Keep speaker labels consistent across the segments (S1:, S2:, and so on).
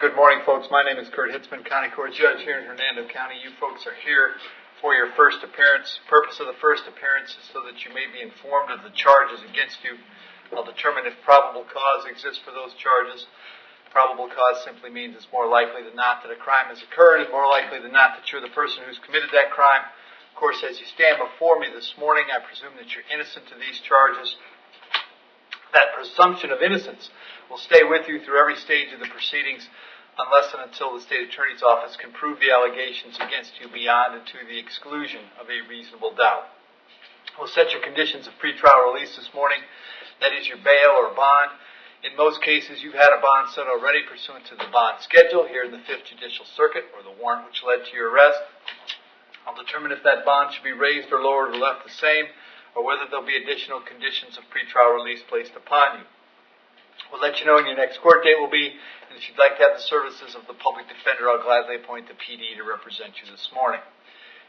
S1: Good morning, folks. My name is Kurt Hitzemann, County Court Judge here in Hernando County. You folks are here for your first appearance. The purpose of the first appearance is so that you may be informed of the charges against you. I'll determine if probable cause exists for those charges. Probable cause simply means it's more likely than not that a crime has occurred, and more likely than not that you're the person who's committed that crime. Of course, as you stand before me this morning, I presume that you're innocent of these charges. That presumption of innocence will stay with you through every stage of the proceedings unless and until the state attorney's office can prove the allegations against you beyond and to the exclusion of a reasonable doubt. We'll set your conditions of pretrial release this morning. That is your bail or bond. In most cases, you've had a bond set already pursuant to the bond schedule here in the 5th Judicial Circuit, or the warrant which led to your arrest. I'll determine if that bond should be raised or lowered or left the same, or whether there'll be additional conditions of pretrial release placed upon you. We'll let you know when your next court date will be, and if you'd like to have the services of the public defender, I'll gladly appoint the PD to represent you this morning.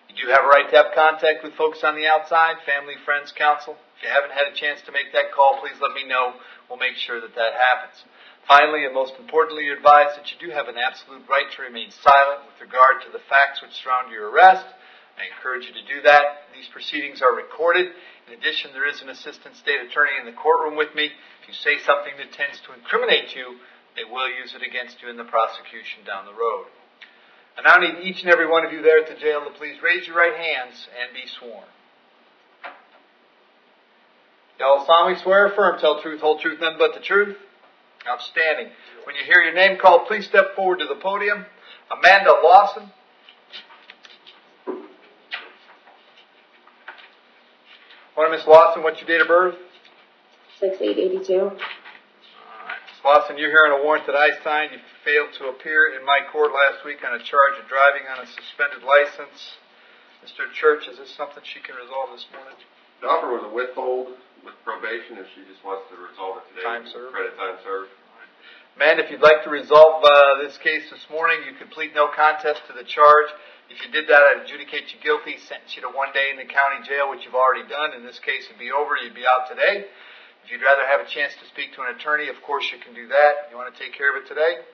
S1: You do have a right to have contact with folks on the outside, family, friends, counsel. If you haven't had a chance to make that call, please let me know. We'll make sure that that happens. Finally, and most importantly, you're advised that you do have an absolute right to remain silent with regard to the facts which surround your arrest. I encourage you to do that. These proceedings are recorded. In addition, there is an assistant state attorney in the courtroom with me. If you say something that tends to incriminate you, they will use it against you in the prosecution down the road. I now need each and every one of you there at the jail to please raise your right hands and be sworn. Y'all solemnly swear, affirm, tell truth, whole truth, nothing but the truth? Outstanding. When you hear your name called, please step forward to the podium. Amanda Lawson. Miss Lawson, what's your date of birth?
S2: 6/8/82.
S1: All right. Miss Lawson, you're here on a warrant that I signed. You failed to appear in my court last week on a charge of driving on a suspended license. Mr. Church, is this something she can resolve this morning?
S3: The offer was a withhold with probation if she just wants to resolve it today.
S1: Time served.
S3: Credit time served.
S1: Amanda, if you'd like to resolve this case this morning, you could plead no contest to the charge. If you did that, I'd adjudicate you guilty, sentence you to 1 day in the county jail, which you've already done. In this case, it'd be over. You'd be out today. If you'd rather have a chance to speak to an attorney, of course you can do that. You want to take care of it today?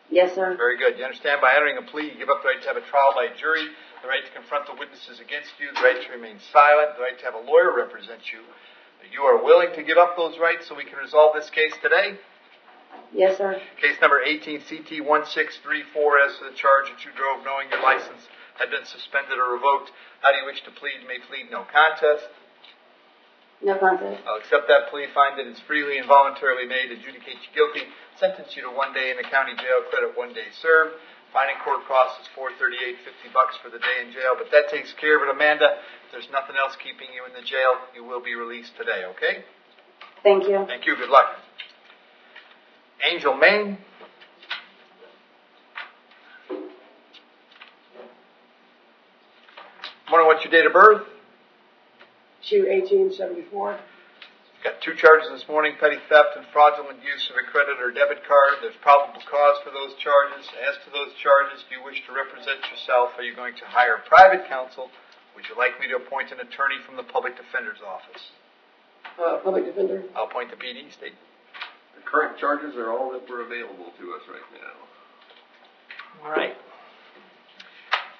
S2: Yes, sir.
S1: Very good. You understand by entering a plea, you give up the right to have a trial by jury, the right to confront the witnesses against you, the right to remain silent, the right to have a lawyer represent you. You are willing to give up those rights so we can resolve this case today?
S2: Yes, sir.
S1: Case number 18CT1634 as to the charge that you drove knowing your license had been suspended or revoked. How do you wish to plead? You may plead no contest.
S2: No contest.
S1: I'll accept that plea, find that it's freely and voluntarily made, adjudicate you guilty, sentence you to 1 day in the county jail, credit 1 day served. Fine and court costs is $438.50 for the day in jail, but that takes care of it, Amanda. If there's nothing else keeping you in the jail, you will be released today, okay?
S2: Thank you.
S1: Thank you. Good luck. Angel Maine. Wondering what's your date of birth?
S2: 2/18/74.
S1: Got 2 charges this morning, petty theft and fraudulent use of a credit or debit card. There's probable cause for those charges. As to those charges, do you wish to represent yourself? Are you going to hire private counsel? Would you like me to appoint an attorney from the public defender's office?
S2: Public defender.
S1: I'll appoint the PD, state.
S3: The current charges are all that were available to us right now.
S1: All right.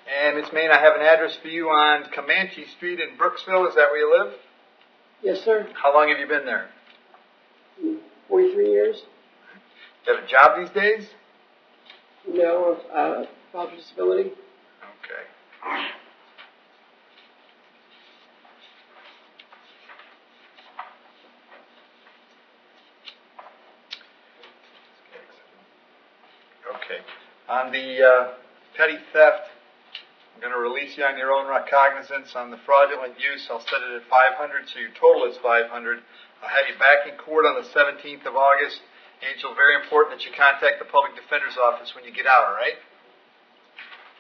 S1: And Ms. Maine, I have an address for you on Comanche Street in Brooksville. Is that where you live?
S2: Yes, sir.
S1: How long have you been there?
S2: 43 years.
S1: Do you have a job these days?
S2: No, father disability.
S1: Okay. Okay. On the petty theft, I'm going to release you on your own recognizance. On the fraudulent use, I'll set it at $500, so your total is $500. I'll have you back in court on the 17th of August. Angel, very important that you contact the public defender's office when you get out, all right?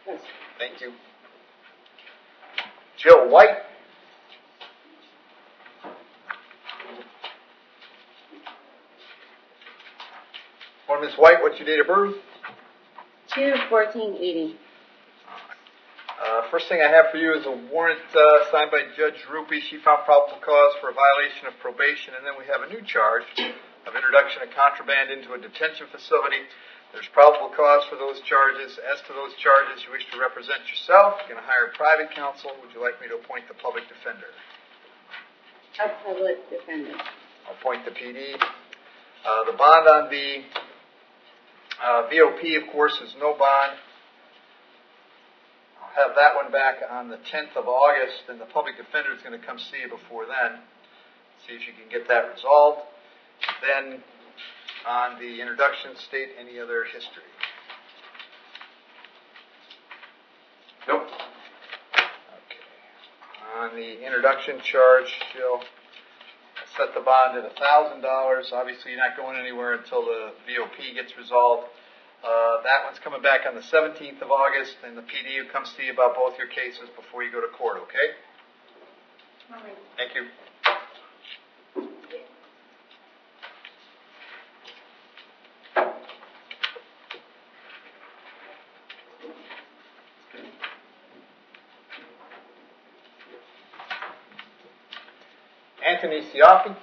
S2: Yes.
S1: Thank you. Jill White. Well, Ms. White, what's your date of birth?
S2: 2/14/80.
S1: First thing I have for you is a warrant signed by Judge Rupi. She found probable cause for a violation of probation, and then we have a new charge, of introduction of contraband into a detention facility. There's probable cause for those charges. As to those charges, you wish to represent yourself. You're going to hire private counsel. Would you like me to appoint the public defender?
S4: A public defender.
S1: I'll appoint the PD. The bond on the VOP, of course, is no bond. I'll have that one back on the 10th of August, and the public defender is going to come see you before then. See if you can get that resolved. Then, on the introduction, state any other history.
S3: Nope.
S1: Okay. On the introduction charge, Jill, set the bond at $1,000. Obviously, you're not going anywhere until the VOP gets resolved. That one's coming back on the 17th of August, and the PD will come see you about both your cases before you go to court, okay?
S4: All right.
S1: Thank you. Anthony Siafi.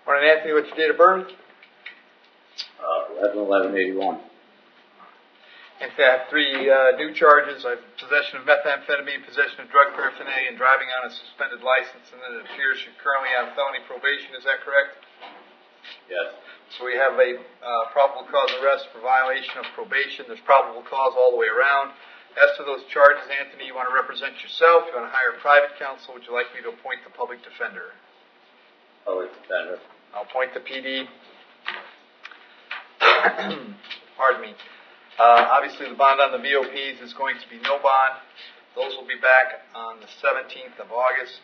S1: Morning, Anthony. What's your date of birth?
S5: 11/11/81.
S1: Anthony, I have three new charges. I have possession of methamphetamine, possession of drug paraphernalia, and driving on a suspended license. And then it appears you're currently on felony probation. Is that correct?
S5: Yes.
S1: So we have a probable cause arrest for violation of probation. There's probable cause all the way around. As to those charges, Anthony, you want to represent yourself. You want to hire private counsel. Would you like me to appoint the public defender?
S5: Public defender.
S1: I'll appoint the PD. Pardon me. Obviously, the bond on the VOPs is going to be no bond. Those will be back on the 17th of August.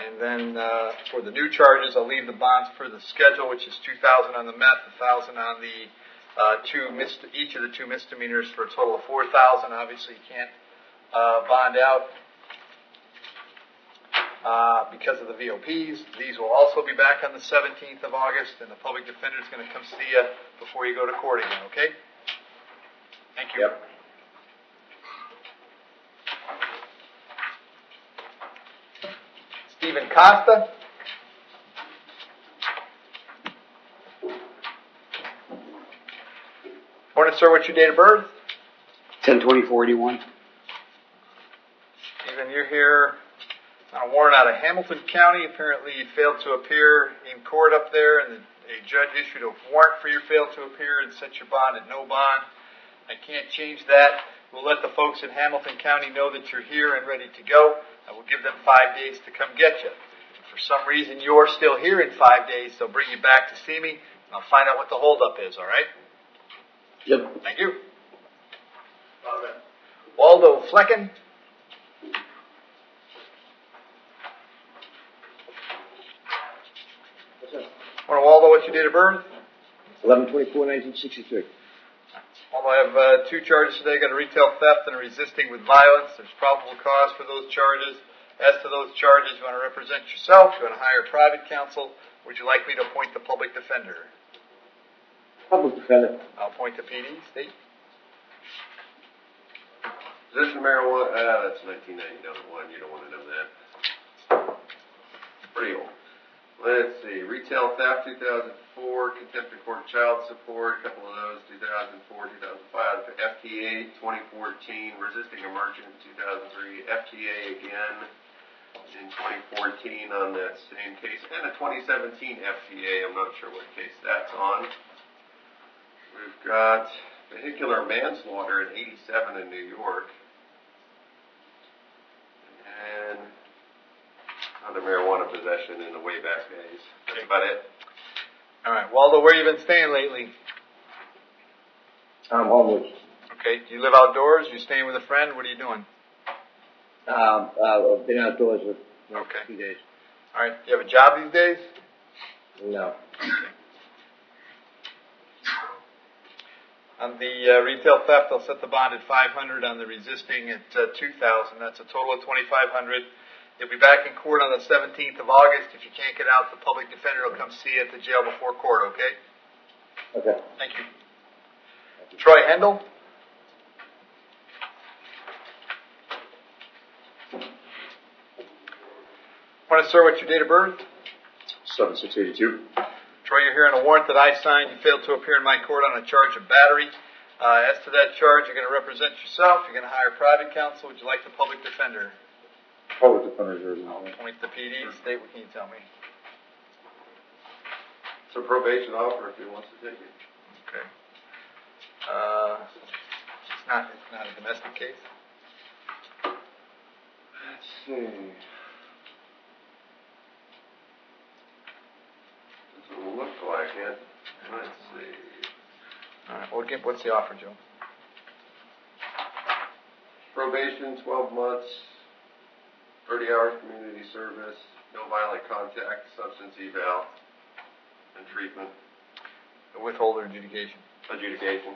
S1: And then for the new charges, I'll leave the bonds for the schedule, which is $2,000 on the meth, $1,000 on the each of the two misdemeanors, for a total of $4,000. Obviously, you can't bond out because of the VOPs. These will also be back on the 17th of August, and the public defender is going to come see you before you go to court again. Okay? Thank you.
S5: Yep.
S1: Stephen Costa. Morning, sir. What's your date of birth?
S5: 10/24/81.
S1: Stephen, you're here on a warrant out of Hamilton County. Apparently, you failed to appear in court up there, and a judge issued a warrant for your fail to appear and set your bond at no bond. I can't change that. We'll let the folks in Hamilton County know that you're here and ready to go. I will give them 5 days to come get you. If for some reason you're still here in 5 days, they'll bring you back to see me, and I'll find out what the holdup is, all right?
S5: Yep.
S1: Thank you. Waldo Flecken. Morning, Waldo. What's your date of birth?
S5: 11/24/1963.
S1: Waldo, I have two charges today. I got a retail theft and a resisting with violence. There's probable cause for those charges. As to those charges, you want to represent yourself. You want to hire private counsel. Would you like me to appoint the public defender?
S5: Public defender.
S1: I'll appoint the PD. State.
S3: Possession of marijuana, that's 1991. You don't want to know that. Pretty old. Let's see. Retail theft, 2004. Contempt of court child support, a couple of those, 2004, 2005. FTA, 2014. Resisting a merchant, 2003. FTA again in 2014 on that same case. And a 2017 FTA. I'm not sure what case that's on. We've got vehicular manslaughter in 87 in New York. And other marijuana possession in the way back days. That's about it.
S1: All right. Waldo, where you been staying lately?
S5: I'm homeless.
S1: Okay. Do you live outdoors? You staying with a friend? What are you doing?
S5: I've been outdoors for
S1: Okay.
S5: 2 days.
S1: All right. Do you have a job these days?
S5: No.
S1: On the retail theft, I'll set the bond at $500. On the resisting at $2,000. That's a total of $2,500. You'll be back in court on the 17th of August. If you can't get out, the public defender will come see you at the jail before court, okay?
S5: Okay.
S1: Thank you. Troy Hendel? Want to sir, what's your date of birth?
S5: 7682.
S1: Troy, you're here on a warrant that I signed. You failed to appear in my court on a charge of battery. As to that charge, you're going to represent yourself. You're going to hire private counsel. Would you like the public defender?
S5: Public defenders are
S1: I'll point the PD. State, what can you tell me?
S3: It's a probation offer if he wants to take it.
S1: Okay. It's not a domestic case.
S3: Let's see. Doesn't look like it. Let's see.
S1: All right. What's the offer, Joe?
S3: Probation, 12 months, 30 hours community service, no violent contact, substance eval, and treatment.
S1: Withhold or adjudication.
S3: Adjudication.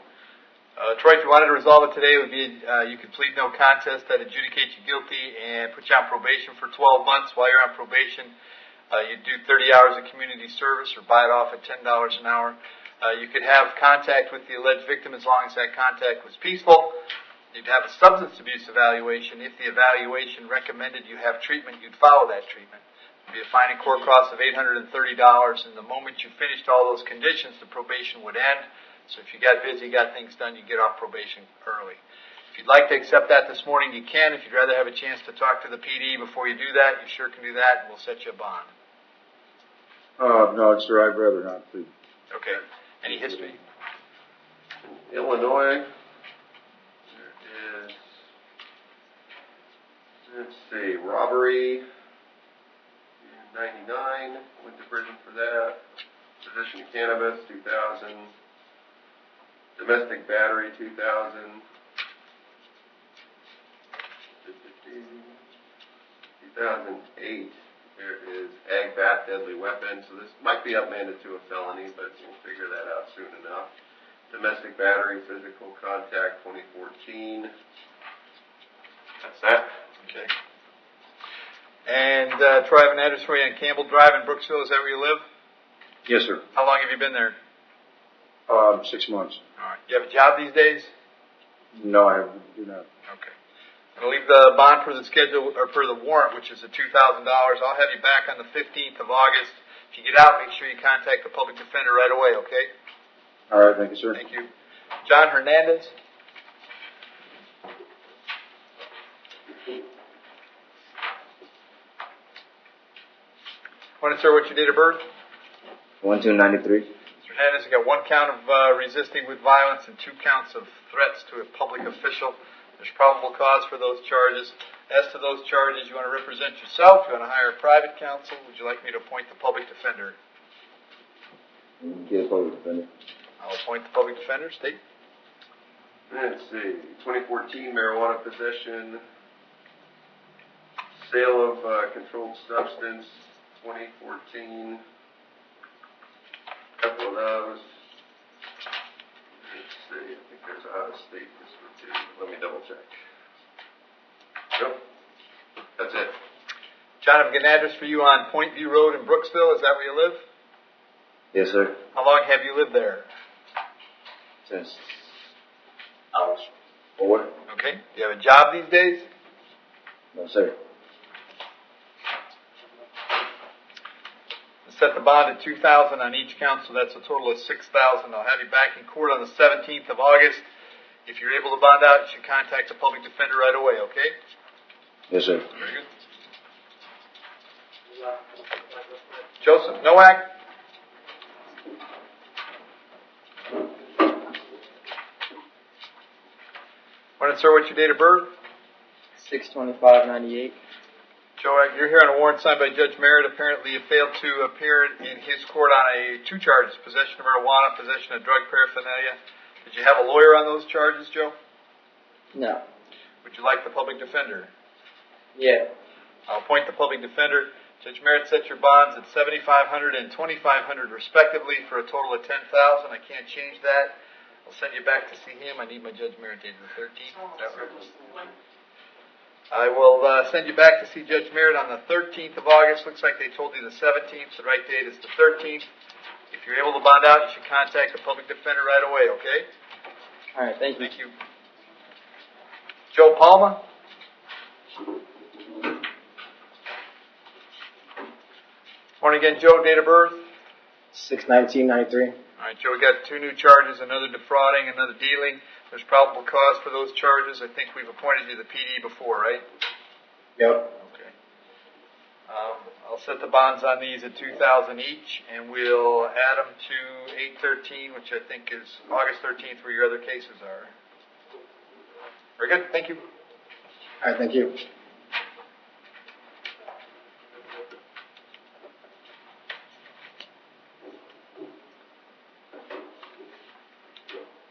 S1: Troy, if you wanted to resolve it today, it would be you could plead no contest, that adjudicate you guilty, and put you on probation for 12 months. While you're on probation, you do 30 hours of community service or buy it off at $10 an hour. You could have contact with the alleged victim as long as that contact was peaceful. You'd have a substance abuse evaluation. If the evaluation recommended you have treatment, you'd follow that treatment. It'd be a fine and court cost of $830, and the moment you finished all those conditions, the probation would end. So if you got busy, got things done, you get off probation early. If you'd like to accept that this morning, you can. If you'd rather have a chance to talk to the PD before you do that, you sure can do that, and we'll set you a bond.
S5: No, sir, I'd rather not plead.
S1: Okay. Any history?
S3: Illinois, there is, let's see, robbery, 99, went to prison for that. Possession of cannabis, 2000. Domestic battery, 2000. 2008, there is ag bat, deadly weapon. So this might be upended to a felony, but we'll figure that out soon enough. Domestic battery, physical contact, 2014. That's that.
S1: Okay. And Troy, I have an address for you on Campbell Drive in Brooksville. Is that where you live?
S5: Yes, sir.
S1: How long have you been there?
S5: 6 months.
S1: All right. You have a job these days?
S5: No, I do not.
S1: Okay. I'm going to leave the bond for the schedule, or for the warrant, which is at $2,000. I'll have you back on the 15th of August. If you get out, make sure you contact the public defender right away, okay?
S5: All right, thank you, sir.
S1: Thank you. John Hernandez. Want to, sir, what's your date of birth?
S5: 1293.
S1: Mr. Hernandez, you got one count of resisting with violence and 2 counts of threats to a public official. There's probable cause for those charges. As to those charges, you want to represent yourself, you want to hire a private counsel. Would you like me to appoint the public defender?
S5: Get a public defender.
S1: I'll appoint the public defender. State.
S3: Let's see, 2014 marijuana possession, sale of controlled substance, 2014. Couple of those. Let's see, I think there's out of state this one too. Let me double check. Nope. That's it.
S1: John, I've got an address for you on Point View Road in Brooksville. Is that where you live?
S5: Yes, sir.
S1: How long have you lived there?
S5: Since I was 4.
S1: Okay. Do you have a job these days?
S5: No, sir.
S1: Set the bond at $2,000 on each count, so that's a total of $6,000. I'll have you back in court on the 17th of August. If you're able to bond out, you should contact the public defender right away, okay?
S5: Yes, sir.
S1: Very good. Joseph Nowak. Morning, sir. What's your date of birth?
S6: 6/25/98.
S1: Joe, you're here on a warrant signed by Judge Merritt. Apparently, you failed to appear in his court on 2 charges: possession of marijuana, possession of drug paraphernalia. Did you have a lawyer on those charges, Joe?
S6: No.
S1: Would you like the public defender?
S6: Yeah.
S1: I'll appoint the public defender. Judge Merritt set your bonds at $7,500 and $2,500 respectively for a total of $10,000. I can't change that. I'll send you back to see him. I need my Judge Merritt date of the 13th. Is that right? I will send you back to see Judge Merritt on the 13th of August. Looks like they told you the 17th. The right date is the 13th. If you're able to bond out, you should contact the public defender right away, okay?
S6: All right, thank you.
S1: Thank you. Joe Palma? Morning again, Joe. Date of birth?
S7: 6/19/93.
S1: All right, Joe, we got 2 new charges, another defrauding, another dealing. There's probable cause for those charges. I think we've appointed you the PD before, right?
S7: Yep.
S1: Okay. I'll set the bonds on these at $2,000 each, and we'll add them to 8/13, which I think is August 13th, where your other cases are. Very good. Thank you.
S7: All right, thank you.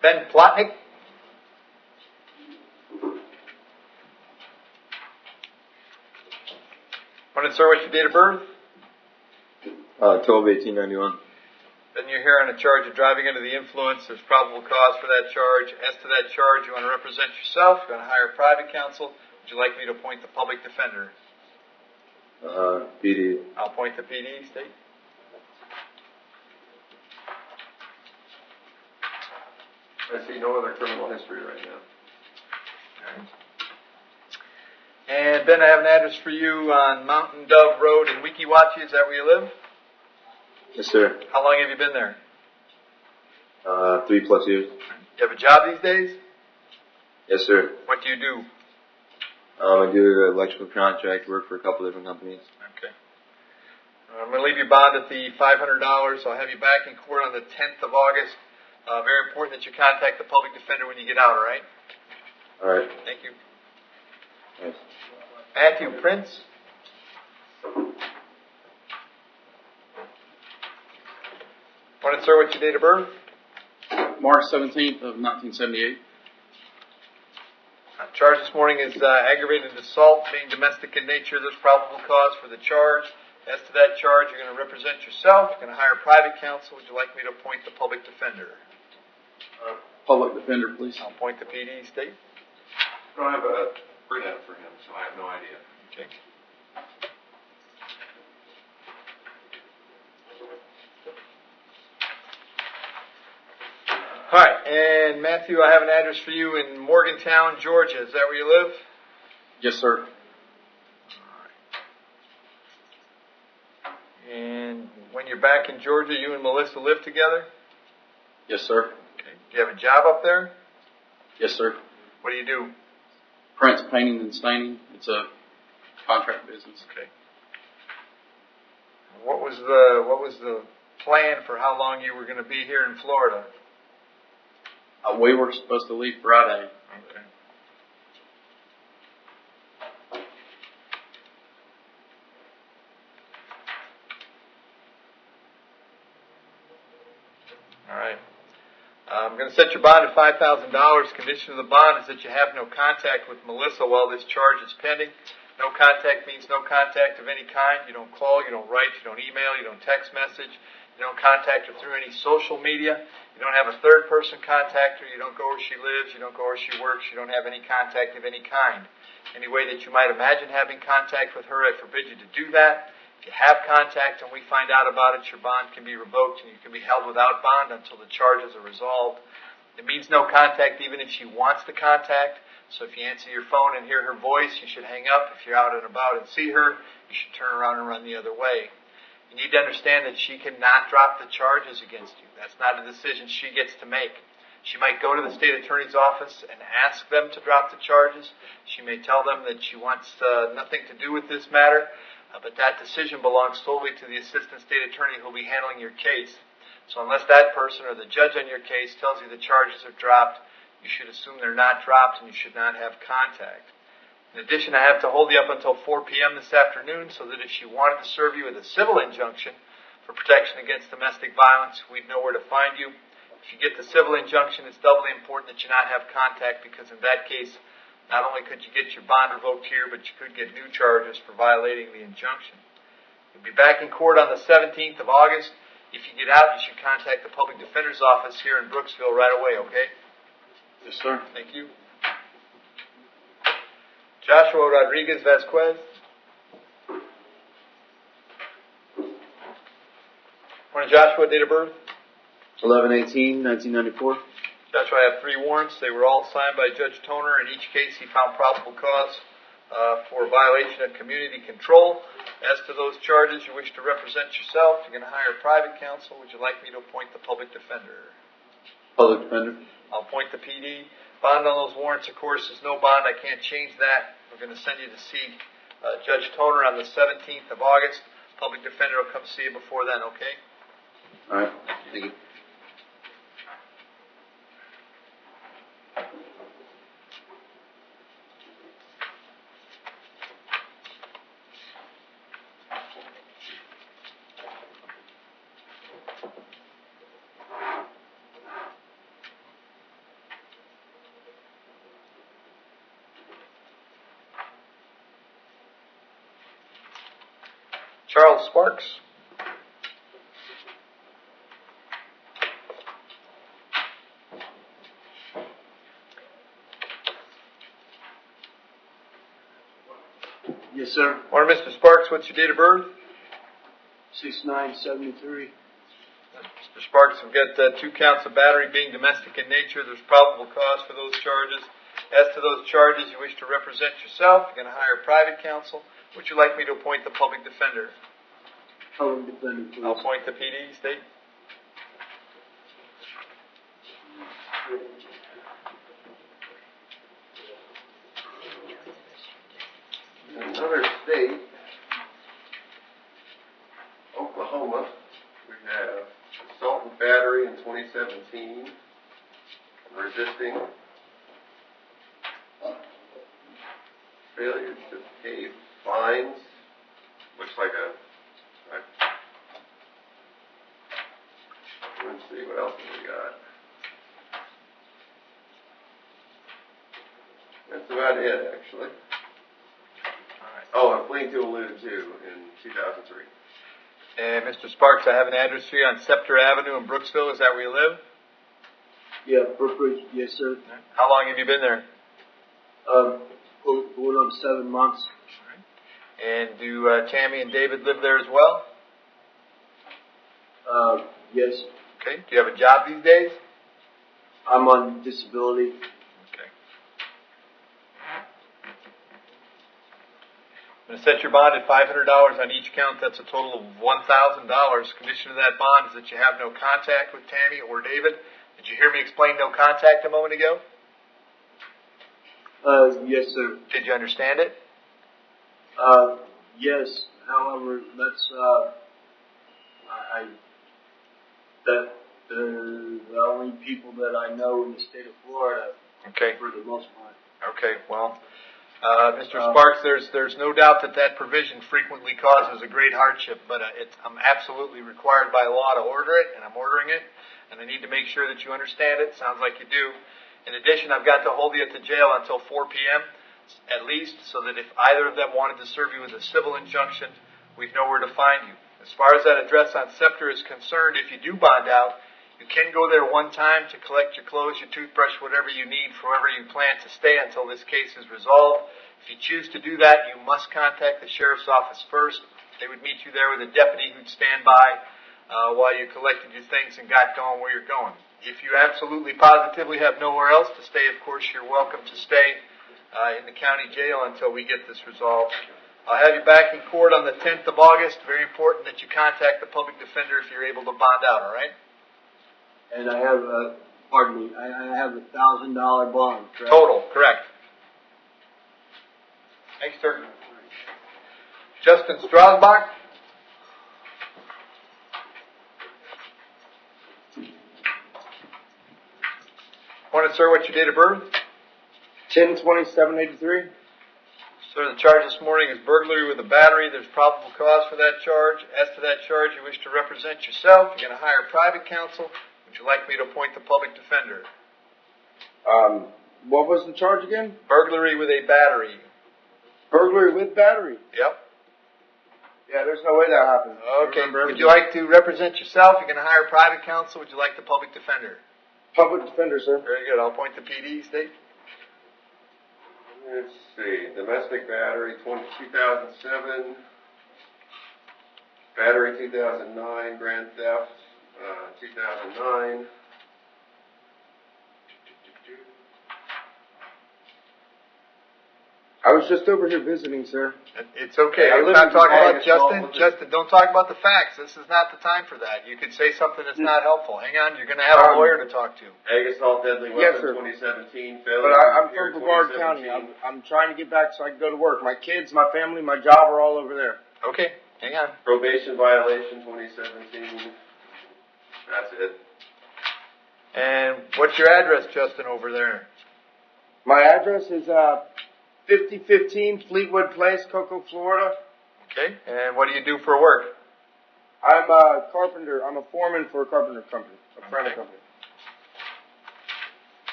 S1: Ben Plotnick. Morning, sir. What's your date of birth?
S5: 12/18/91.
S1: Then you're here on a charge of driving under the influence. There's probable cause for that charge. As to that charge, you want to represent yourself. You want to hire private counsel. Would you like me to appoint the public defender?
S5: PD.
S1: I'll appoint the PD, State.
S3: I see no other criminal history right now.
S1: And Ben, I have an address for you on Mountain Dove Road in Weeki Wachee. Is that where you live?
S5: Yes, sir.
S1: How long have you been there?
S5: 3+ years.
S1: You have a job these days?
S5: Yes, sir.
S1: What do you do?
S5: I do electrical contract work for a couple different companies.
S1: Okay. I'm going to leave your bond at the $500. I'll have you back in court on the 10th of August. Very important that you contact the public defender when you get out, all right?
S5: All right.
S1: Thank you.
S5: Thanks.
S1: Matthew Prince. Morning, sir. What's your date of birth?
S8: March 17th of 1978.
S1: Charge this morning is aggravated assault, being domestic in nature. There's probable cause for the charge. As to that charge, you're going to represent yourself. You're going to hire private counsel. Would you like me to appoint the public defender?
S8: Public defender, please.
S1: I'll appoint the PD, State.
S3: I don't have a printout for him, so I have no idea.
S1: Okay. All right, and Matthew, I have an address for you in Morgantown, Georgia. Is that where you live?
S8: Yes, sir.
S1: And when you're back in Georgia, you and Melissa live together?
S8: Yes, sir.
S1: Okay. Do you have a job up there?
S8: Yes, sir.
S1: What do you do?
S8: Prints, painting, and staining. It's a contract business.
S1: Okay. What was the plan for how long you were going to be here in Florida?
S8: We were supposed to leave Friday.
S1: Okay. All right. I'm going to set your bond at $5,000. Condition of the bond is that you have no contact with Melissa while this charge is pending. No contact means no contact of any kind. You don't call, you don't write, you don't email, you don't text message. You don't contact her through any social media. You don't have a third person contact her. You don't go where she lives. You don't go where she works. You don't have any contact of any kind. Any way that you might imagine having contact with her, I forbid you to do that. If you have contact and we find out about it, your bond can be revoked and you can be held without bond until the charges are resolved. It means no contact even if she wants to contact. So if you answer your phone and hear her voice, you should hang up. If you're out and about and see her, you should turn around and run the other way. You need to understand that she cannot drop the charges against you. That's not a decision she gets to make. She might go to the state attorney's office and ask them to drop the charges. She may tell them that she wants nothing to do with this matter, but that decision belongs solely to the assistant state attorney who will be handling your case. So unless that person or the judge on your case tells you the charges are dropped, you should assume they're not dropped and you should not have contact. In addition, I have to hold you up until 4 p.m. this afternoon so that if she wanted to serve you with a civil injunction for protection against domestic violence, we'd know where to find you. If you get the civil injunction, it's doubly important that you not have contact because in that case, not only could you get your bond revoked here, but you could get new charges for violating the injunction. You'll be back in court on the 17th of August. If you get out, you should contact the public defender's office here in Brooksville right away, okay?
S8: Yes, sir.
S1: Thank you. Joshua Rodriguez Vasquez. Morning, Joshua. Date of birth?
S5: 11/18/1994.
S1: Joshua, I have 3 warrants. They were all signed by Judge Toner. In each case, he found probable cause for violation of community control. As to those charges, you wish to represent yourself. You're going to hire private counsel. Would you like me to appoint the public defender?
S5: Public defender.
S1: I'll appoint the PD. Bond on those warrants, of course, is no bond. I can't change that. We're going to send you to see Judge Toner on the 17th of August. Public defender will come see you before then, okay?
S5: All right. Thank you.
S1: Charles Sparks.
S7: Yes, sir.
S1: Morning, Mr. Sparks. What's your date of birth?
S7: 6/9/73.
S1: Mr. Sparks, we've got 2 counts of battery being domestic in nature. There's probable cause for those charges. As to those charges, you wish to represent yourself. You're going to hire private counsel. Would you like me to appoint the public defender?
S7: Public defender, please.
S1: I'll appoint the PD. State.
S3: Another state, Oklahoma, we have assault and battery in 2017, resisting, failure to pay fines, looks like let's see, what else have we got? That's about it, actually. Oh, and fleeing to elude too in 2003.
S1: And Mr. Sparks, I have an address for you on Scepter Avenue in Brooksville. Is that where you live?
S7: Yeah, Brookridge. Yes, sir.
S1: How long have you been there?
S7: Going on 7 months.
S1: And do Tammy and David live there as well?
S7: Yes.
S1: Okay. Do you have a job these days?
S7: I'm on disability.
S1: Okay. I'm going to set your bond at $500 on each count. That's a total of $1,000. Condition of that bond is that you have no contact with Tammy or David. Did you hear me explain no contact a moment ago?
S7: Yes, sir.
S1: Did you understand it?
S7: Yes. However, that's the only people that I know in the state of Florida.
S1: Okay.
S7: For the most part.
S1: Okay. Well, Mr. Sparks, there's no doubt that provision frequently causes a great hardship, but I'm absolutely required by law to order it, and I'm ordering it, and I need to make sure that you understand it. Sounds like you do. In addition, I've got to hold you at the jail until 4 p.m. at least, so that if either of them wanted to serve you with a civil injunction, we'd know where to find you. As far as that address on Scepter is concerned, if you do bond out, you can go there one time to collect your clothes, your toothbrush, whatever you need for wherever you plan to stay until this case is resolved. If you choose to do that, you must contact the sheriff's office first. They would meet you there with a deputy who'd stand by while you collected your things and got going where you're going. If you absolutely positively have nowhere else to stay, of course, you're welcome to stay in the county jail until we get this resolved. I'll have you back in court on the 10th of August. Very important that you contact the public defender if you're able to bond out, all right?
S7: And I have I have $1,000 bond, correct?
S1: Total, correct. Thanks, sir. Justin Strasbach. Morning, sir. What's your date of birth?
S7: 10/27/83.
S1: Sir, the charge this morning is burglary with a battery. There's probable cause for that charge. As to that charge, you wish to represent yourself. You're going to hire private counsel. Would you like me to appoint the public defender?
S5: What was the charge again?
S1: Burglary with a battery.
S5: Burglary with battery.
S1: Yep.
S5: Yeah, there's no way that happened.
S1: Okay. Would you like to represent yourself? You're going to hire private counsel. Would you like the public defender?
S5: Public defender, sir.
S1: Very good. I'll appoint the PD. State.
S3: Let's see, domestic battery, 2007, battery 2009, grand theft, 2009.
S5: I was just over here visiting, sir.
S1: It's okay.
S5: I
S1: I'm
S5: live
S1: not
S5: in
S1: talking about
S3: Vegas,
S1: Justin.
S3: well,
S1: Justin, don't talk about the facts. This is not the time for that. You could say something that's not helpful. Hang on, you're going to have a lawyer to talk to.
S3: Ag assault deadly
S5: Yes,
S3: weapon,
S5: sir.
S3: 2017,
S5: But
S3: failure to
S5: I'm
S3: appear,
S5: from Brevard County.
S3: 2017.
S5: I'm trying to get back so I can go to work. My kids, my family, my job are all over there.
S1: Okay, hang on.
S3: Probation violation, 2017. That's it.
S1: And what's your address, Justin, over there?
S5: My address is 5015 Fleetwood Place, Cocoa, Florida.
S1: Okay. And what do you do for work?
S5: I'm a carpenter. I'm a foreman for a carpenter company, a furniture
S1: Okay.
S5: company.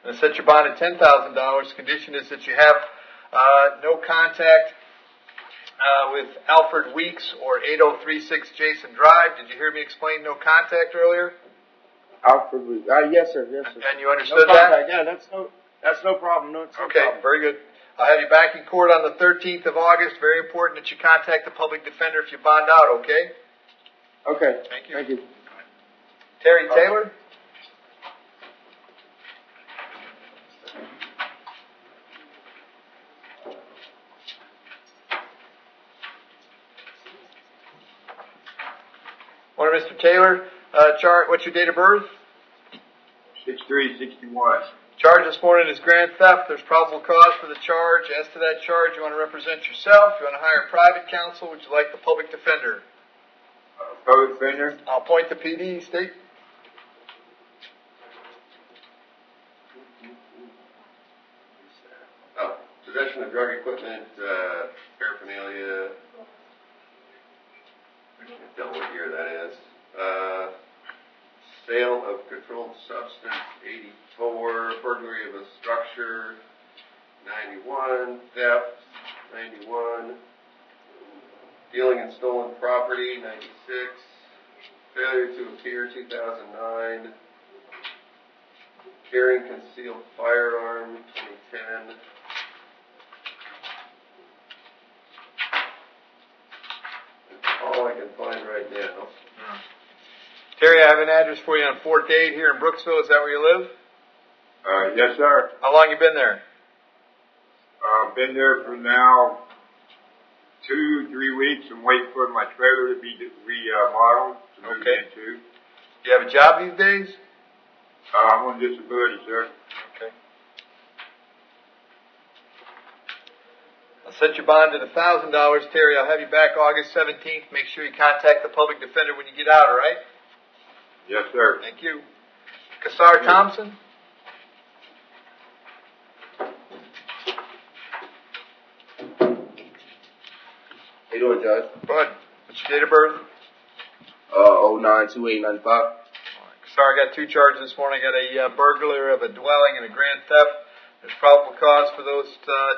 S1: And set your bond at $10,000. Condition is that you have no contact with Alfred Weeks or 8036 Jason Drive. Did you hear me explain no contact earlier?
S5: Alfred Week. Yes, sir. Yes, sir.
S1: And you
S5: No
S1: understood
S5: contact.
S1: that?
S5: Yeah, that's no problem. No, it's no
S1: Okay,
S5: problem.
S1: very good. I'll have you back in court on the 13th of August. Very important that you contact the public defender if you bond out, okay?
S5: Okay.
S1: Thank you.
S5: Thank you.
S1: Terry Taylor? Morning, Mr. Taylor. What's your date of birth?
S5: 6361.
S1: Charge this morning is grand theft. There's probable cause for the charge. As to that charge, you want to represent yourself. You want to hire private counsel. Would you like the public defender?
S5: Public defender.
S1: I'll appoint the PD. State.
S3: Oh, possession of drug equipment, paraphernalia. I can't tell what year that is. Sale of controlled substance, 84. Burglary of a structure, 91. Theft, 91. Dealing in stolen property, 96. Failure to appear, 2009. Carrying concealed firearm, 2010. That's all I can find right now.
S1: Terry, I have an address for you on Fort Dade here in Brooksville. Is that where you live?
S5: Yes, sir.
S1: How long you been there?
S5: Been there for now 2-3 weeks. I'm waiting for my trailer to be remodeled.
S1: Okay. Do you have a job these days?
S5: I'm on disability, sir.
S1: Okay. I'll set your bond at $1,000, Terry. I'll have you back August 17th. Make sure you contact the public defender when you get out, all right?
S5: Yes, sir.
S1: Thank you. Kassar Thompson?
S9: How you doing, Judge?
S1: Bud, what's your date of birth?
S9: 092895.
S1: Kassar, I got two charges this morning. I got a burglary of a dwelling and a grand theft. There's probable cause for those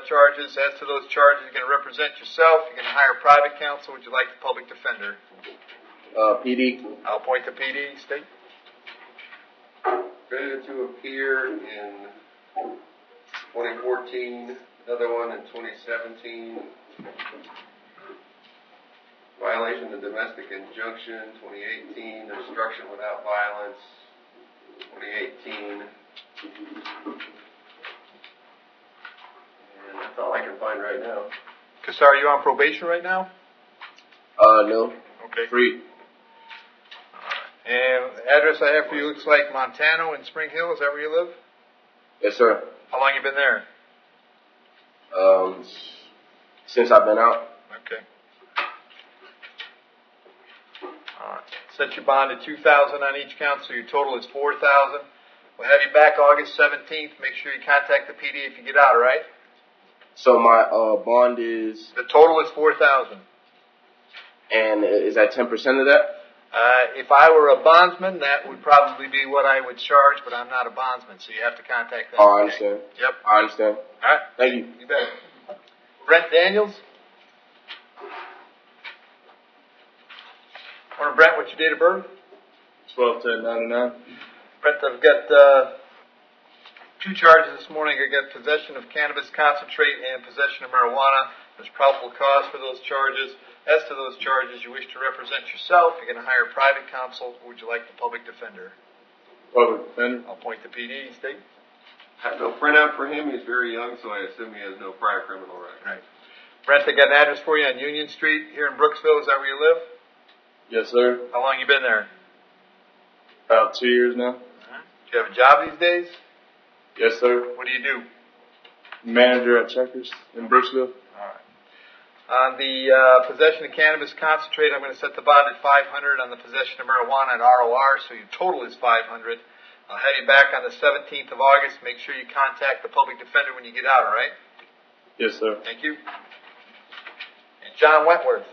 S1: charges. As to those charges, you're going to represent yourself. You're going to hire private counsel. Would you like the public defender?
S9: PD.
S1: I'll appoint the PD. State.
S3: Failure to appear in 2014, another one in 2017. Violation of domestic injunction, 2018. Obstruction without violence, 2018. And that's all I can find right now.
S1: Kassar, are you on probation right now?
S9: No.
S1: Okay.
S9: Free.
S1: And the address I have for you looks like Montano in Spring Hill. Is that where you live?
S9: Yes, sir.
S1: How long you been there?
S9: Since I've been out.
S1: Okay. All right. Set your bond at $2,000 on each count, so your total is $4,000. We'll have you back August 17th. Make sure you contact the PD if you get out. All right?
S9: So my bond is,
S1: The total is $4,000.
S9: and is that 10% of that?
S1: If I were a bondsman, that would probably be what I would charge, but I'm not a bondsman, so you have to contact them.
S9: Oh, I
S1: okay?
S9: understand.
S1: Yep.
S9: I understand.
S1: All right.
S9: Thank you.
S1: You bet. Brent Daniels? Morning, Brent. What's your date of birth?
S8: $12,1099.
S1: Brent, I've got, 2 charges this morning. I got possession of cannabis concentrate and possession of marijuana. There's probable cause for those charges. As to those charges, you wish to represent yourself, you're gonna hire private counsel, or would you like the public defender?
S8: Public defender.
S1: I'll point the PD, State.
S3: I have no printout for him. He's very young, so I assume he has no prior criminal record.
S1: Right. Brent, I got an address for you on Union Street here in Brooksville. Is that where you live?
S8: Yes, sir.
S1: How long you been there?
S8: About 2 years now.
S1: Do you have a job these days?
S8: Yes, sir.
S1: What do you do?
S8: Manager at Checkers in Brooksville.
S1: All right. On the possession of cannabis concentrate, I'm going to set the bond at $500. On the possession of marijuana at ROR, so your total is $500. I'll have you back on the 17th of August. Make sure you contact the public defender when you get out, all right?
S8: Yes, sir.
S1: Thank you. And John Wentworth.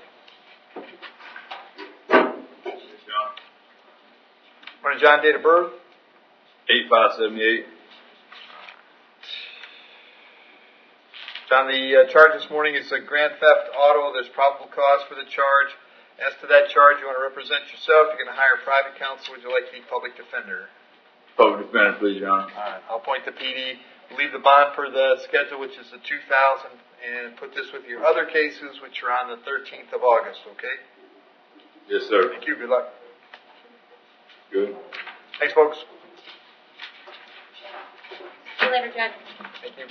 S1: Morning, John. Date of birth?
S8: 8578.
S1: John, the charge this morning is a grand theft auto. There's probable cause for the charge. As to that charge, you want to represent yourself. You're going to hire private counsel. Would you like the public defender?
S8: Public defender, please, Your Honor.
S1: All right. I'll point the PD. Leave the bond per the schedule, which is the $2,000, and put this with your other cases, which are on the 13th of August. Okay?
S8: Yes, sir.
S1: Thank you. Good luck.
S8: Good.
S1: Thanks, folks.
S4: See you later, Judge.
S1: Thank you.